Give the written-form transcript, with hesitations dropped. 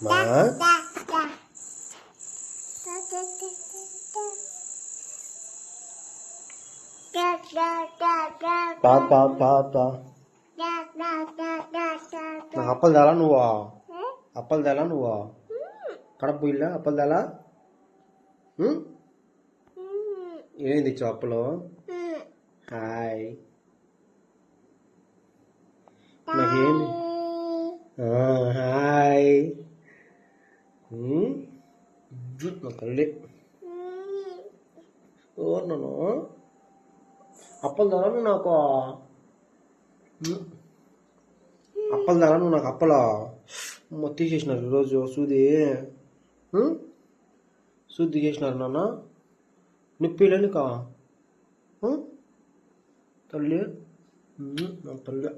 మా తా తా తా తా నాకు అప్పలు తేలా నువ్వా అప్పలు తేలా నువ్వా కడప ఇల్లా అప్పలు తేలా ఏం తెచ్చావు అప్పలు హాయ్ నాకేమి హాయ్ నా తల్లి నన్ను అప్పలు తేలా నువ్వు నాకు అప్పలు తేలా నువ్వు నాకు అప్పలా తీసేసినారు ఈరోజు సూది సూది తీసేసినారు నాన్న నొప్పిలే నీకా తల్లి నా తల్లి